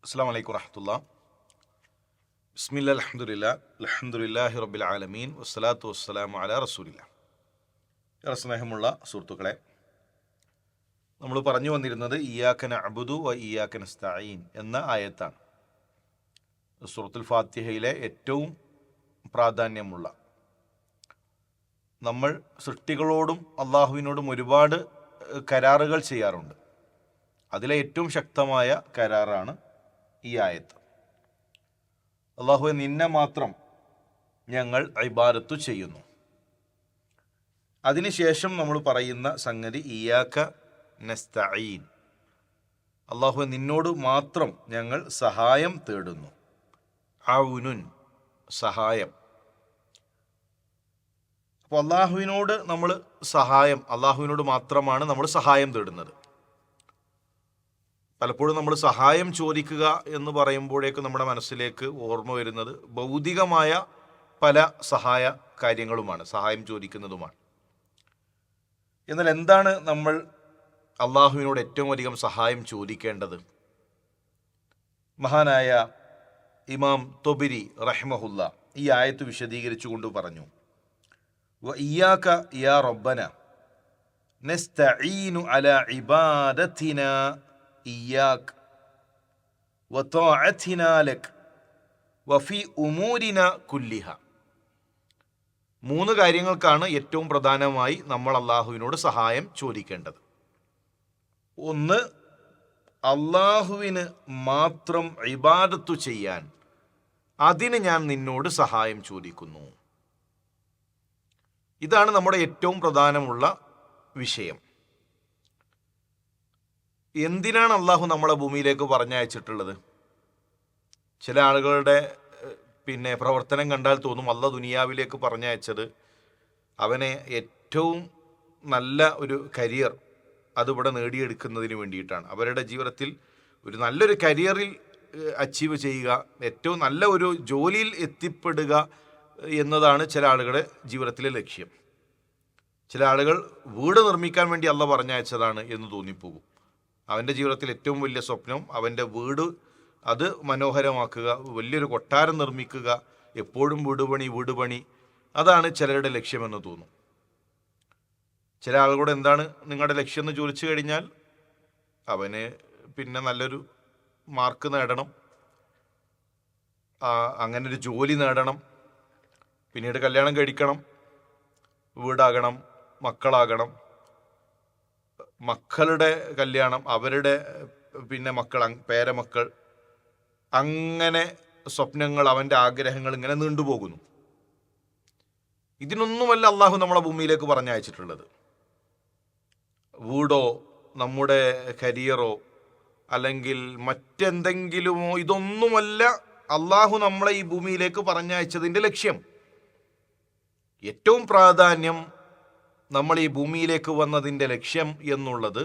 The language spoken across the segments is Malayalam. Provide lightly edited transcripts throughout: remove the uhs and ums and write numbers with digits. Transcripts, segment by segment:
അസ്സലാമു അലൈക്കും വറഹ്മത്തുള്ളാഹി. ബിസ്മില്ലാ അൽഹംദുലില്ലാഹി റബ്ബിൽ ആലമീൻ വസ്സലാത്തു വസ്സലാമു അലാ റസൂലില്ലാഹ്. ഏറെ സ്നേഹമുള്ള സുഹൃത്തുക്കളെ, നമ്മൾ പറഞ്ഞു വന്നിരുന്നത് ഇയ്യാക നഅ്ബുദു വ ഇയ്യാക നസ്തഈൻ എന്ന ആയത്താണ്. സൂറത്തുൽ ഫാത്തിഹയിലെ ഏറ്റവും പ്രാധാന്യമുള്ള, നമ്മൾ സൃഷ്ടികളോടും അള്ളാഹുവിനോടും ഒരുപാട് കരാറുകൾ ചെയ്യാറുണ്ട്. അതിലെ ഏറ്റവും ശക്തമായ കരാറാണ് ഈ ആയത്ത്. അള്ളാഹുവെ, നിന്നെ മാത്രം ഞങ്ങൾ ഇബാദത്തു ചെയ്യുന്നു. അതിനുശേഷം നമ്മൾ പറയുന്ന സംഗതി ഇയ്യാക നസ്തഈൻ, അള്ളാഹുവെ നിന്നോട് മാത്രം ഞങ്ങൾ സഹായം തേടുന്നു. ഔനുൻ, സഹായം. അപ്പോൾ അള്ളാഹുവിനോട് നമ്മൾ അള്ളാഹുവിനോട് മാത്രമാണ് നമ്മൾ സഹായം തേടുന്നത്. പലപ്പോഴും നമ്മൾ സഹായം ചോദിക്കുക എന്ന് പറയുമ്പോഴേക്കും നമ്മുടെ മനസ്സിലേക്ക് ഓർമ്മ വരുന്നത് ഭൗതികമായ പല സഹായ കാര്യങ്ങളുമാണ്, സഹായം ചോദിക്കുന്നതുമാണ്. എന്നാൽ എന്താണ് നമ്മൾ അള്ളാഹുവിനോട് ഏറ്റവും അധികം സഹായം ചോദിക്കേണ്ടത്? മഹാനായ ഇമാം തൊബരി റഹ്മഹുല്ല ഈ ആയത്ത് വിശദീകരിച്ചുകൊണ്ട് പറഞ്ഞു, വ ഇയ്യാക യാ റബ്ബന നസ്തഈനു അലാ ഇബാദത്തിനാ ഇയ്യാക് വതഅതിനാ ലക് വഫി ഉമൂരിന കുല്ലിഹ. മൂന്ന് കാര്യങ്ങൾക്കാണ് ഏറ്റവും പ്രധാനമായി നമ്മൾ അള്ളാഹുവിനോട് സഹായം ചോദിക്കേണ്ടത്. ഒന്ന്, അള്ളാഹുവിന് മാത്രം ഇബാദത്തു ചെയ്യാൻ, അതിന് ഞാൻ നിന്നോട് സഹായം ചോദിക്കുന്നു. ഇതാണ് നമ്മുടെ ഏറ്റവും പ്രധാനമുള്ള വിഷയം. എന്തിനാണ് അള്ളാഹു നമ്മളെ ഭൂമിയിലേക്ക് പറഞ്ഞയച്ചിട്ടുള്ളത്? ചില ആളുകളുടെ പ്രവർത്തനം കണ്ടാൽ തോന്നും അള്ളാഹ് ദുനിയാവിലേക്ക് പറഞ്ഞയച്ചത് അവനെ ഏറ്റവും നല്ല ഒരു കരിയർ അതിവിടെ നേടിയെടുക്കുന്നതിന് വേണ്ടിയിട്ടാണ്. അവരുടെ ജീവിതത്തിൽ ഒരു നല്ലൊരു കരിയറിൽ അച്ചീവ് ചെയ്യുക, ഏറ്റവും നല്ല ഒരു ജോലിയിൽ എത്തിപ്പെടുക എന്നതാണ് ചില ആളുകളുടെ ജീവിതത്തിലെ ലക്ഷ്യം. ചില ആളുകൾ വീട് നിർമ്മിക്കാൻ വേണ്ടി അള്ളാഹ് പറഞ്ഞയച്ചതാണ് എന്ന് തോന്നിപ്പോകും. അവൻ്റെ ജീവിതത്തിൽ ഏറ്റവും വലിയ സ്വപ്നം അവൻ്റെ വീട് അത് മനോഹരമാക്കുക, വലിയൊരു കൊട്ടാരം നിർമ്മിക്കുക, എപ്പോഴും വീട് പണി, അതാണ് ചിലരുടെ ലക്ഷ്യമെന്ന് തോന്നും. ചില ആളുകളോട് എന്താണ് നിങ്ങളുടെ ലക്ഷ്യം എന്ന് ചോദിച്ചു കഴിഞ്ഞാൽ അവന് നല്ലൊരു മാർക്ക് നേടണം, അങ്ങനെ ഒരു ജോലി നേടണം, പിന്നീട് കല്യാണം കഴിക്കണം, വീടാകണം, മക്കളാകണം, മക്കളുടെ കല്യാണം, അവരുടെ മക്കൾ, പേരമക്കൾ, അങ്ങനെ സ്വപ്നങ്ങൾ, അവൻ്റെ ആഗ്രഹങ്ങൾ ഇങ്ങനെ നീണ്ടുപോകുന്നു. ഇതിനൊന്നുമല്ല അള്ളാഹു നമ്മളെ ഭൂമിയിലേക്ക് പറഞ്ഞയച്ചിട്ടുള്ളത്. വീടോ നമ്മുടെ കരിയറോ അല്ലെങ്കിൽ മറ്റെന്തെങ്കിലുമോ, ഇതൊന്നുമല്ല അള്ളാഹു നമ്മളെ ഈ ഭൂമിയിലേക്ക് പറഞ്ഞയച്ചതിൻ്റെ ലക്ഷ്യം. ഏറ്റവും പ്രാധാന്യം നമ്മൾ ഈ ഭൂമിയിലേക്ക് വന്നതിൻ്റെ ലക്ഷ്യം എന്നുള്ളത്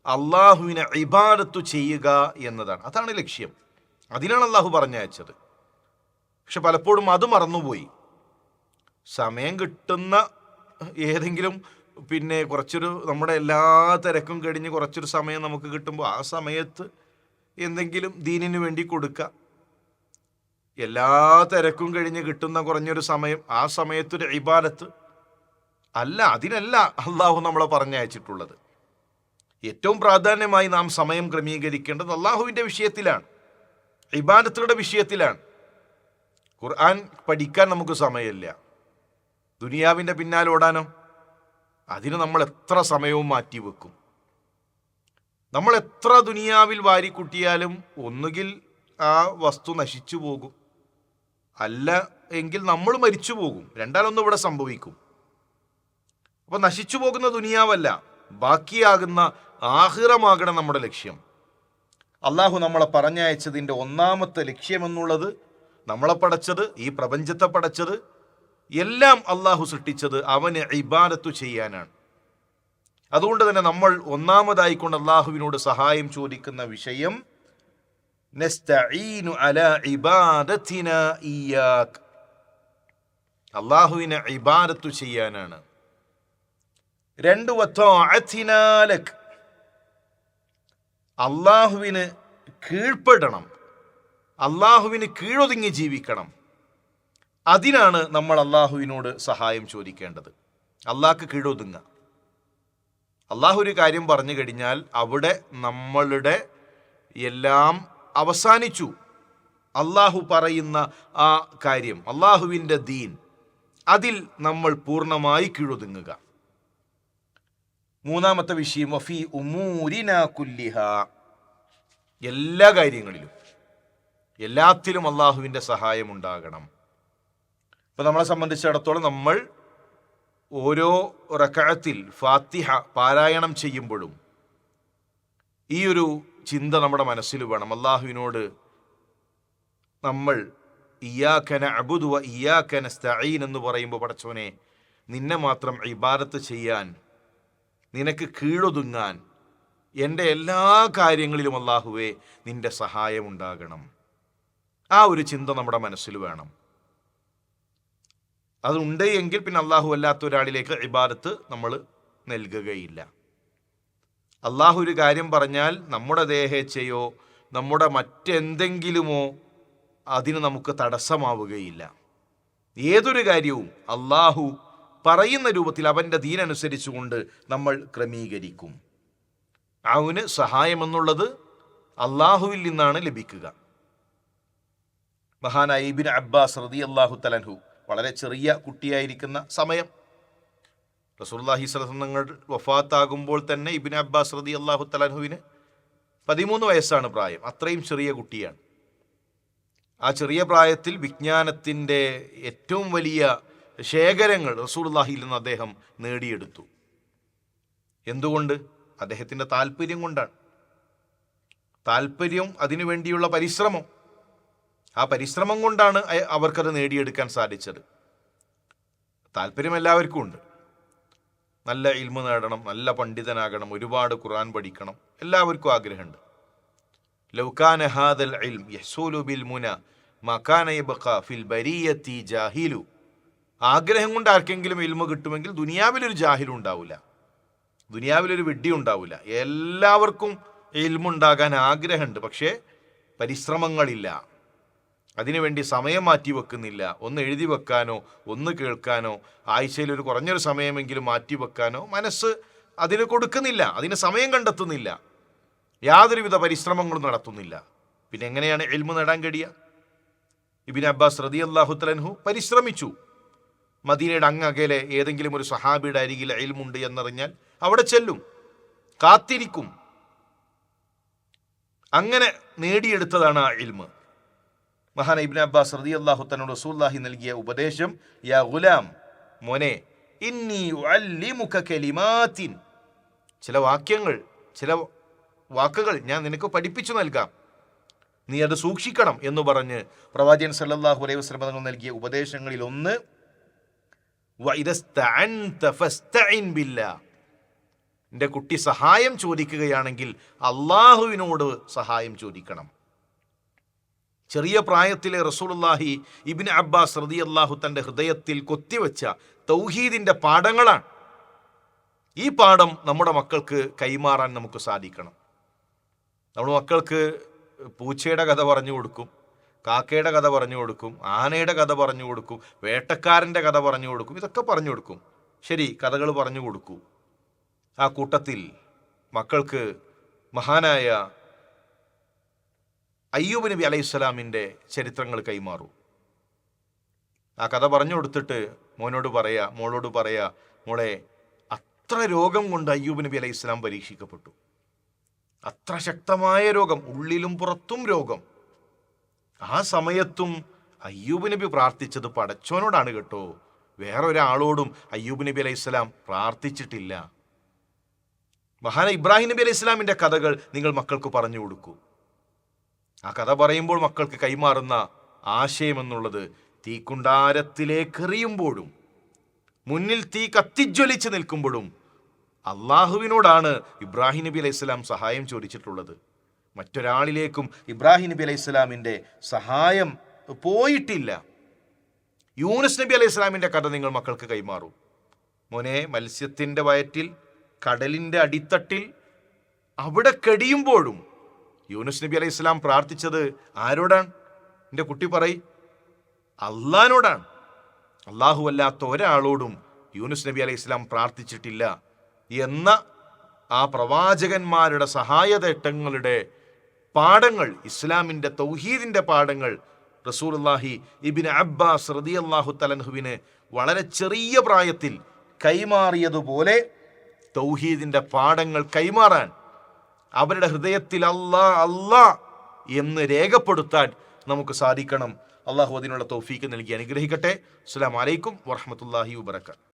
അള്ളാഹുവിനെ ഇബാദത്തു ചെയ്യുക എന്നതാണ്. അതാണ് ലക്ഷ്യം. അതിനാണ് അള്ളാഹു പറഞ്ഞയച്ചത്. പക്ഷെ പലപ്പോഴും അത് മറന്നുപോയി. സമയം കിട്ടുന്ന ഏതെങ്കിലും കുറച്ചൊരു നമ്മുടെ എല്ലാ തിരക്കും കഴിഞ്ഞ് കുറച്ചൊരു സമയം നമുക്ക് കിട്ടുമ്പോൾ ആ സമയത്ത് എന്തെങ്കിലും ദീനിന് വേണ്ടി കൊടുക്കുക. എല്ലാ തിരക്കും കഴിഞ്ഞ് കിട്ടുന്ന കുറഞ്ഞൊരു സമയം, ആ സമയത്തൊരു ഇബാദത്ത് അല്ല, അതിനല്ല അള്ളാഹു നമ്മളെ പറഞ്ഞയച്ചിട്ടുള്ളത്. ഏറ്റവും പ്രാധാന്യമായി നാം സമയം ക്രമീകരിക്കേണ്ടത് അള്ളാഹുവിൻ്റെ വിഷയത്തിലാണ്, ഇബാദത്തുകളുടെ വിഷയത്തിലാണ്. ഖുർആൻ പഠിക്കാൻ നമുക്ക് സമയമില്ല, ദുനിയാവിൻ്റെ പിന്നാലെ ഓടാനോ? അതിന് നമ്മൾ എത്ര സമയവും മാറ്റിവെക്കും. നമ്മൾ എത്ര ദുനിയാവിൽ വാരിക്കുട്ടിയാലും ഒന്നുകിൽ ആ വസ്തു നശിച്ചു പോകും, അല്ല എങ്കിൽ നമ്മൾ മരിച്ചു പോകും. രണ്ടാലൊന്നും ഇവിടെ സംഭവിക്കും. അപ്പോൾ നശിച്ചു പോകുന്ന ദുനിയാവല്ല, ബാക്കിയാകുന്ന ആഖിറമാകണം നമ്മുടെ ലക്ഷ്യം. അള്ളാഹു നമ്മളെ പറഞ്ഞയച്ചതിൻ്റെ ഒന്നാമത്തെ ലക്ഷ്യമെന്നുള്ളത്, നമ്മളെ പടച്ചത്, ഈ പ്രപഞ്ചത്തെ പടച്ചത്, എല്ലാം അള്ളാഹു സൃഷ്ടിച്ചത് അവന് ഇബാദത്തു ചെയ്യാനാണ്. അതുകൊണ്ട് തന്നെ നമ്മൾ ഒന്നാമതായിക്കൊണ്ട് അള്ളാഹുവിനോട് സഹായം ചോദിക്കുന്ന വിഷയം നസ്തഈനു അലാ ഇബാദത്തിനാ ഇയ്യാക്, അള്ളാഹുവിനെ ഇബാദത്തു ചെയ്യാനാണ്. രണ്ട്, വതഅതിനാ ലക്, അള്ളാഹുവിന് കീഴ്പ്പെടണം, അള്ളാഹുവിന് കീഴൊതുങ്ങി ജീവിക്കണം. അതിനാണ് നമ്മൾ അള്ളാഹുവിനോട് സഹായം ചോദിക്കേണ്ടത്. അള്ളാഹ്ക്ക് കീഴൊതുങ്ങുക. അള്ളാഹു ഒരു കാര്യം പറഞ്ഞു കഴിഞ്ഞാൽ അവിടെ നമ്മളുടെ എല്ലാം അവസാനിച്ചു. അള്ളാഹു പറയുന്ന ആ കാര്യം, അള്ളാഹുവിൻ്റെ ദീൻ, അതിൽ നമ്മൾ പൂർണ്ണമായി കീഴൊതുങ്ങുക. മൂന്നാമത്തെ വിഷയം വഫി ഉമൂരിന കുല്ലിഹ, എല്ലാ കാര്യങ്ങളിലും എല്ലാത്തിലും അള്ളാഹുവിൻ്റെ സഹായം ഉണ്ടാകണം. ഇപ്പം നമ്മളെ സംബന്ധിച്ചിടത്തോളം നമ്മൾ ഓരോ റക്അത്തിൽ ഫാത്തിഹ പാരായണം ചെയ്യുമ്പോഴും ഈ ഒരു ചിന്ത നമ്മുടെ മനസ്സിൽ വേണം. അള്ളാഹുവിനോട് നമ്മൾ ഇയ്യാക നഅ്ബുദു വ ഇയ്യാക നസ്തഈൻ എന്ന് പറയുമ്പോൾ, പടച്ചോനെ നിന്നെ മാത്രം ഇബാദത്ത് ചെയ്യാൻ, നിനക്ക് കീഴൊതുങ്ങാൻ, എൻ്റെ എല്ലാ കാര്യങ്ങളിലും അള്ളാഹുവേ നിൻ്റെ സഹായം ഉണ്ടാകണം. ആ ഒരു ചിന്ത നമ്മുടെ മനസ്സിൽ വേണം. അതുണ്ട് എങ്കിൽ പിന്നെ അള്ളാഹു അല്ലാത്ത ഒരാളിലേക്ക് ഇബാദത്ത് നമ്മൾ നൽകുകയില്ല. അള്ളാഹു ഒരു കാര്യം പറഞ്ഞാൽ നമ്മുടെ ദേഹേച്ഛയോ നമ്മുടെ മറ്റെന്തെങ്കിലുമോ അതിന് നമുക്ക് തടസ്സമാവുകയില്ല. ഏതൊരു കാര്യവും അള്ളാഹു പറയുന്ന രൂപത്തിൽ അവൻ്റെ ദീനനുസരിച്ചുകൊണ്ട് നമ്മൾ ക്രമീകരിക്കും. അവന് സഹായമെന്നുള്ളത് അള്ളാഹുവിൽ നിന്നാണ് ലഭിക്കുക. മഹാനായ ഇബ്നു അബ്ബാസ് റളിയല്ലാഹു തആല അൻഹു വളരെ ചെറിയ കുട്ടിയായിരിക്കുന്ന സമയം, റസൂലുള്ളാഹി സ്വല്ലല്ലാഹു അലൈഹി വസല്ലം വഫാത്താകുമ്പോൾ തന്നെ ഇബ്നു അബ്ബാസ് റളിയല്ലാഹു തആല അൻഹുവിന് 13 വയസ്സാണ് പ്രായം. അത്രയും ചെറിയ കുട്ടിയാണ്. ആ ചെറിയ പ്രായത്തിൽ വിജ്ഞാനത്തിൻ്റെ ഏറ്റവും വലിയ ശേഖരങ്ങൾ റസൂലുള്ളാഹിയിൽ നിന്ന് അദ്ദേഹം നേടിയെടുത്തു. എന്തുകൊണ്ട്? അദ്ദേഹത്തിൻ്റെ താല്പര്യം കൊണ്ടാണ്. താല്പര്യം, അതിനുവേണ്ടിയുള്ള പരിശ്രമം, ആ പരിശ്രമം കൊണ്ടാണ് അവർക്കത് നേടിയെടുക്കാൻ സാധിച്ചത്. താല്പര്യം എല്ലാവർക്കും ഉണ്ട്. നല്ല ഇൽമു നേടണം, നല്ല പണ്ഡിതനാകണം, ഒരുപാട് ഖുർആൻ പഠിക്കണം, എല്ലാവർക്കും ആഗ്രഹമുണ്ട്. ലൗകാന ഹാദൽ ഇൽം യഹ്സൂലു ബിൽ മുന മകാന യബ്ഖാ ഫിൽ ബരിയത്തി ജാഹിലു. ആഗ്രഹം കൊണ്ട് ആർക്കെങ്കിലും ഇൽമു കിട്ടുമെങ്കിൽ ദുനിയാവിലൊരു ജാഹിലും ഉണ്ടാവില്ല, ദുനിയാവിലൊരു വിഡ്ഢി ഉണ്ടാവില്ല. എല്ലാവർക്കും ഇൽമുണ്ടാകാൻ ആഗ്രഹമുണ്ട്, പക്ഷേ പരിശ്രമങ്ങളില്ല. അതിനുവേണ്ടി സമയം മാറ്റി വെക്കുന്നില്ല. ഒന്ന് എഴുതി വെക്കാനോ ഒന്ന് കേൾക്കാനോ ആഴ്ചയിൽ ഒരു കുറഞ്ഞൊരു സമയമെങ്കിലും മാറ്റി വെക്കാനോ മനസ്സ് അതിന് കൊടുക്കുന്നില്ല, അതിന് സമയം കണ്ടെത്തുന്നില്ല, യാതൊരുവിധ പരിശ്രമങ്ങളും നടത്തുന്നില്ല. പിന്നെ എങ്ങനെയാണ് ഇൽമു നേടാൻ കഴിയുക? ഇബ്നു അബ്ബാസ് റളിയല്ലാഹു തആല അൻഹു പരിശ്രമിച്ചു. മദീനയുടെ അങ്ങകലെ ഏതെങ്കിലും ഒരു സഹാബിയുടെ അരികിൽ ഇൽമുണ്ട് എന്നറിഞ്ഞാൽ അവിടെ ചെല്ലും, കാത്തിരിക്കും. അങ്ങനെ നേടിയെടുത്തതാണ് ആ ഇൽമ്. മഹാന ഇബ്നു അബ്ബാസ് റളിയല്ലാഹു തആല റസൂലുള്ളാഹി നൽകിയ ഉപദേശം, യാ ഗുലാം, മോനെ, ഇന്നി ഉഅല്ലിമുക കലിമാത്തിൻ, ചില വാക്കുകൾ ഞാൻ നിനക്ക് പഠിപ്പിച്ചു നൽകാം, നീ അത് സൂക്ഷിക്കണം എന്ന് പറഞ്ഞ് പ്രവാചകൻ സല്ലല്ലാഹു അലൈഹി വസല്ലം തങ്ങൾ നൽകിയ ഉപദേശങ്ങളിൽ ഒന്ന്, വഇദസ്തഅൻത ഫസ്തഇൻ ബില്ലാ, എൻ്റെ കുട്ടി സഹായം ചോദിക്കുകയാണെങ്കിൽ അള്ളാഹുവിനോട് സഹായം ചോദിക്കണം. ചെറിയ പ്രായത്തിലെ റസൂലുള്ളാഹി ഇബ്നു അബ്ബാസ് റളിയല്ലാഹു തൻ്റെ ഹൃദയത്തിൽ കൊത്തിവെച്ച തൗഹീദിൻ്റെ പാഠങ്ങളാണ്. ഈ പാഠം നമ്മുടെ മക്കൾക്ക് കൈമാറാൻ നമുക്ക് സാധിക്കണം. നമ്മുടെ മക്കൾക്ക് പൂച്ചയുടെ കഥ പറഞ്ഞു കൊടുക്കും, കാക്കയുടെ കഥ പറഞ്ഞു കൊടുക്കും, ആനയുടെ കഥ പറഞ്ഞു കൊടുക്കും, വേട്ടക്കാരൻ്റെ കഥ പറഞ്ഞു കൊടുക്കും, ഇതൊക്കെ പറഞ്ഞു കൊടുക്കും. ശരി, കഥകൾ പറഞ്ഞു കൊടുക്കൂ. ആ കൂട്ടത്തിൽ മക്കൾക്ക് മഹാനായ അയ്യൂബ് നബി അലൈഹിസ്സലാമിൻ്റെ ചരിത്രങ്ങൾ കൈമാറൂ. ആ കഥ പറഞ്ഞു കൊടുത്തിട്ട് മോളോട് പറയാ, മോളെ, അത്ര രോഗം കൊണ്ട് അയ്യൂബ് നബി അലൈഹിസ്സലാം പരീക്ഷിക്കപ്പെട്ടു. അത്ര ശക്തമായ രോഗം, ഉള്ളിലും പുറത്തും രോഗം. ആ സമയത്തും അയ്യൂബ് നബി പ്രാർത്ഥിച്ചത് പടച്ചോനോടാണ് കേട്ടോ, വേറെ ഒരാളോടും അയ്യൂബ് നബി അലൈഹിസ്സലാം പ്രാർത്ഥിച്ചിട്ടില്ല. മഹാന ഇബ്രാഹിം നബി അലൈഹി ഇസ്ലാമിൻ്റെ കഥകൾ നിങ്ങൾ മക്കൾക്ക് പറഞ്ഞു കൊടുക്കൂ. ആ കഥ പറയുമ്പോൾ മക്കൾക്ക് കൈമാറുന്ന ആശയമെന്നുള്ളത്, തീക്കുണ്ടാരത്തിലേക്ക് എറിയുമ്പോഴും മുന്നിൽ തീ കത്തിജ്വലിച്ച് നിൽക്കുമ്പോഴും അള്ളാഹുവിനോടാണ് ഇബ്രാഹിം നബി അലൈഹി സ്വലാം സഹായം ചോദിച്ചിട്ടുള്ളത്. മറ്റൊരാളിലേക്കും ഇബ്രാഹിം നബി അലൈഹി സ്വലാമിൻ്റെ സഹായം പോയിട്ടില്ല. യൂനുസ് നബി അലൈഹി സ്വലാമിൻ്റെ കഥ നിങ്ങൾ മക്കൾക്ക് കൈമാറൂ. മോനെ, മത്സ്യത്തിൻ്റെ വയറ്റിൽ, കടലിൻ്റെ അടിത്തട്ടിൽ, അവിടെ കടിയുമ്പോഴും യൂനുസ് നബി അലൈഹി സ്വലാം പ്രാർത്ഥിച്ചത് ആരോടാണ്? എൻ്റെ കുട്ടി പറയും അള്ളാഹിനോടാണ്. അള്ളാഹു അല്ലാത്ത ഒരാളോടും യൂനുസ് നബി അലൈഹി ഇസ്ലാം പ്രാർത്ഥിച്ചിട്ടില്ല എന്ന ആ പ്രവാചകന്മാരുടെ സഹായതേട്ടങ്ങളുടെ പാഠങ്ങൾ, ഇസ്ലാമിൻ്റെ തൗഹീദിൻ്റെ പാഠങ്ങൾ റസൂലുള്ളാഹി ഇബ്നു അബ്ബാസ് റളിയല്ലാഹു തആല അൻഹുവിന് വളരെ ചെറിയ പ്രായത്തിൽ കൈമാറിയതുപോലെ തൗഹീദിൻ്റെ പാഠങ്ങൾ കൈമാറാൻ, അവരുടെ ഹൃദയത്തിൽ അല്ലാ അല്ലാ എന്ന് രേഖപ്പെടുത്താൻ നമുക്ക് സാധിക്കണം. അള്ളാഹു അതിനുള്ള തൗഫീക്ക് നൽകി അനുഗ്രഹിക്കട്ടെ. അസ്സലാമു അലൈക്കും വറഹ്മത്തുള്ളാഹി വബറകാതുഹു.